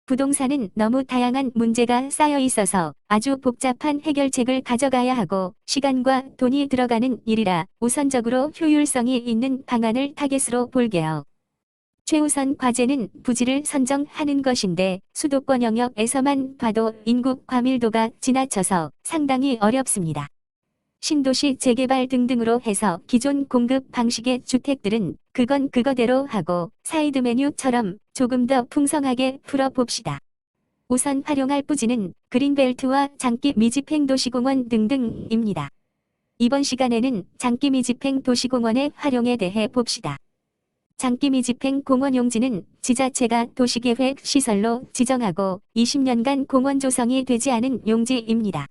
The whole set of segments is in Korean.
부동산은 너무 다양한 문제가 쌓여 있어서 아주 복잡한 해결책을 가져가야 하고 시간과 돈이 들어가는 일이라 우선적으로 효율성이 있는 방안을 타겟으로 볼게요. 최우선 과제는 부지를 선정하는 것인데 수도권 영역에서만 봐도 인구 과밀도가 지나쳐서 상당히 어렵습니다. 신도시 재개발 등등으로 해서 기존 공급 방식의 주택들은 그건 그거대로 하고 사이드 메뉴처럼 조금 더 풍성하게 풀어봅시다. 우선 활용할 부지는 그린벨트와 장기 미집행 도시공원 등등입니다. 이번 시간에는 장기 미집행 도시공원의 활용에 대해 봅시다. 장기 미집행 공원 용지는 지자체가 도시계획 시설로 지정하고 20년간 공원 조성이 되지 않은 용지입니다.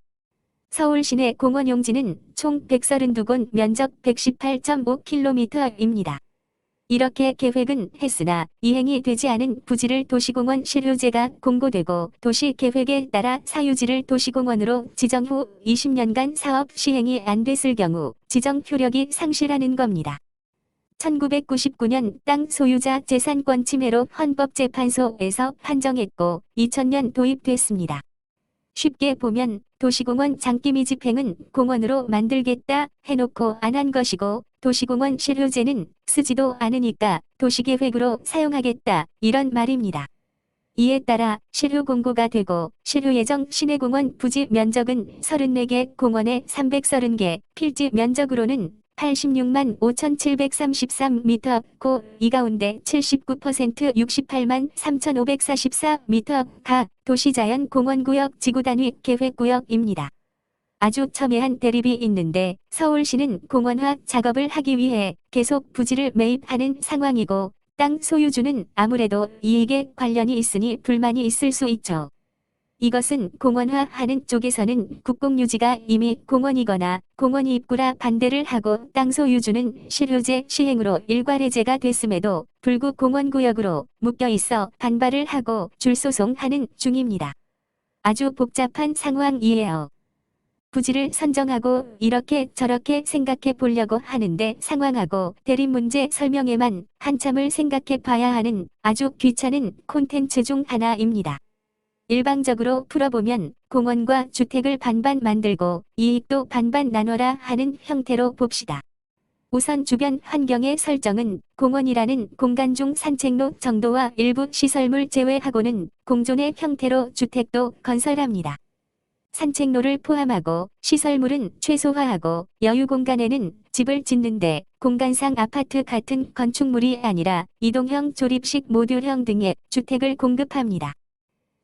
서울 시내 공원 용지는 총 132곳 면적 118.5km입니다. 이렇게 계획은 했으나 이행이 되지 않은 부지를 도시공원 실효제가 공고되고 도시계획에 따라 사유지를 도시공원으로 지정 후 20년간 사업 시행이 안 됐을 경우 지정 효력이 상실하는 겁니다. 1999년 땅 소유자 재산권 침해로 헌법재판소에서 판정했고 2000년 도입됐습니다. 쉽게 보면 도시공원 장기 미집행은 공원으로 만들겠다 해놓고 안 한 것이고 도시공원 실효제는 쓰지도 않으니까 도시계획으로 사용하겠다 이런 말입니다. 이에 따라 실효 공고가 되고 실효 예정 시내공원 부지 면적은 34개, 공원에 330개, 필지 면적으로는 86만 5,733m, 이 가운데 79% 68만 3,544m가 도시자연공원구역 지구단위 계획구역입니다. 아주 첨예한 대립이 있는데 서울시는 공원화 작업을 하기 위해 계속 부지를 매입하는 상황이고 땅 소유주는 아무래도 이익에 관련이 있으니 불만이 있을 수 있죠. 이것은 공원화하는 쪽에서는 국공유지가 이미 공원이거나 공원이 입구라 반대를 하고 땅 소유주는 실효제 시행으로 일괄해제가 됐음에도 불구 공원구역으로 묶여있어 반발을 하고 줄소송하는 중입니다. 아주 복잡한 상황이에요. 부지를 선정하고 이렇게 저렇게 생각해 보려고 하는데 상황하고 대립 문제 설명에만 한참을 생각해 봐야 하는 아주 귀찮은 콘텐츠 중 하나입니다. 일방적으로 풀어보면 공원과 주택을 반반 만들고 이익도 반반 나눠라 하는 형태로 봅시다. 우선 주변 환경의 설정은 공원이라는 공간 중 산책로 정도와 일부 시설물 제외하고는 공존의 형태로 주택도 건설합니다. 산책로를 포함하고 시설물은 최소화하고 여유 공간에는 집을 짓는데 공간상 아파트 같은 건축물이 아니라 이동형 조립식 모듈형 등의 주택을 공급합니다.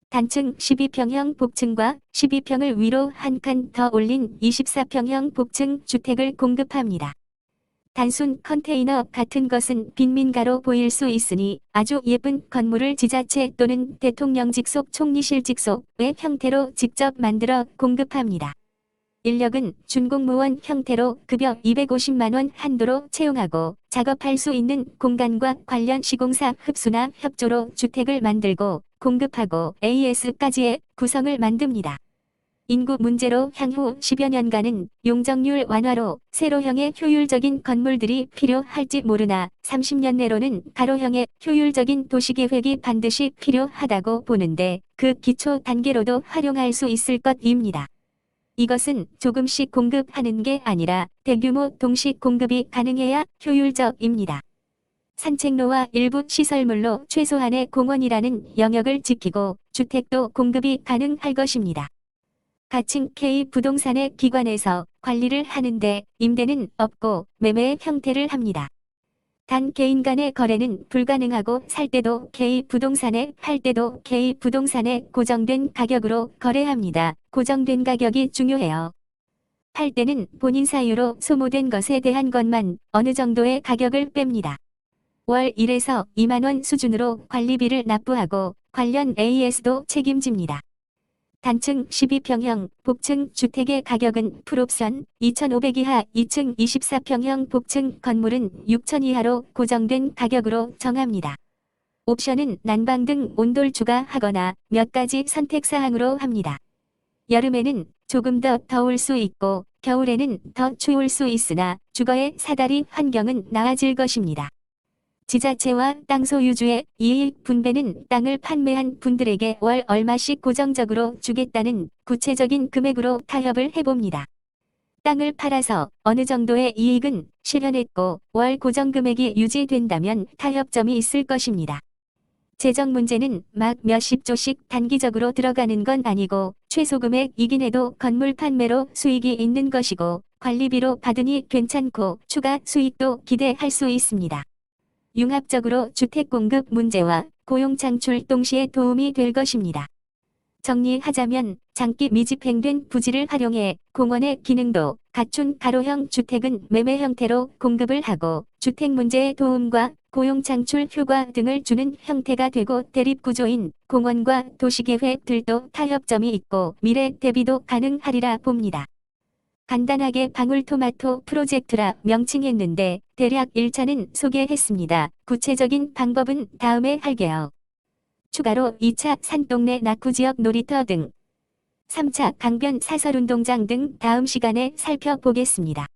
단층 12평형 복층과 12평을 위로 한 칸 더 올린 24평형 복층 주택을 공급합니다. 단순 컨테이너 같은 것은 빈민가로 보일 수 있으니 아주 예쁜 건물을 지자체 또는 대통령 직속 총리실 직속의 형태로 직접 만들어 공급합니다. 인력은 준공무원 형태로 급여 250만원 한도로 채용하고 작업할 수 있는 공간과 관련 시공사 흡수나 협조로 주택을 만들고 공급하고 AS까지의 구성을 만듭니다. 인구 문제로 향후 10여 년간은 용적률 완화로 세로형의 효율적인 건물들이 필요할지 모르나 30년 내로는 가로형의 효율적인 도시계획이 반드시 필요하다고 보는데 그 기초 단계로도 활용할 수 있을 것입니다. 이것은 조금씩 공급하는 게 아니라 대규모 동시 공급이 가능해야 효율적입니다. 산책로와 일부 시설물로 최소한의 공원이라는 영역을 지키고 주택도 공급이 가능할 것입니다. 가칭 K 부동산의 기관에서 관리를 하는데 임대는 없고 매매의 형태를 합니다. 단 개인 간의 거래는 불가능하고 살 때도 K 부동산에 팔 때도 K 부동산에 고정된 가격으로 거래합니다. 고정된 가격이 중요해요. 팔 때는 본인 사유로 소모된 것에 대한 것만 어느 정도의 가격을 뺍니다. 월 1에서 2만원 수준으로 관리비를 납부하고 관련 AS도 책임집니다. 단층 12평형 복층 주택의 가격은 풀옵션 2,500 이하 2층 24평형 복층 건물은 6,000 이하로 고정된 가격으로 정합니다. 옵션은 난방 등 온도를 추가하거나 몇 가지 선택사항으로 합니다. 여름에는 조금 더 더울 수 있고 겨울에는 더 추울 수 있으나 주거의 사다리 환경은 나아질 것입니다. 지자체와 땅 소유주의 이익 분배는 땅을 판매한 분들에게 월 얼마씩 고정적으로 주겠다는 구체적인 금액으로 타협을 해봅니다. 땅을 팔아서 어느 정도의 이익은 실현했고 월 고정 금액이 유지된다면 타협점이 있을 것입니다. 재정 문제는 막 몇십 조씩 단기적으로 들어가는 건 아니고 최소 금액이긴 해도 건물 판매로 수익이 있는 것이고 관리비로 받으니 괜찮고 추가 수익도 기대할 수 있습니다. 융합적으로 주택 공급 문제와 고용 창출 동시에 도움이 될 것입니다. 정리하자면 장기 미집행된 부지를 활용해 공원의 기능도 갖춘 가로형 주택은 매매 형태로 공급을 하고 주택 문제의 도움과 고용 창출 효과 등을 주는 형태가 되고 대립구조인 공원과 도시계획들도 타협점이 있고 미래 대비도 가능하리라 봅니다. 간단하게 방울토마토 프로젝트라 명칭했는데 대략 1차는 소개했습니다. 구체적인 방법은 다음에 할게요. 추가로 2차 산동네 낙후지역 놀이터 등 3차 강변 사설운동장 등 다음 시간에 살펴보겠습니다.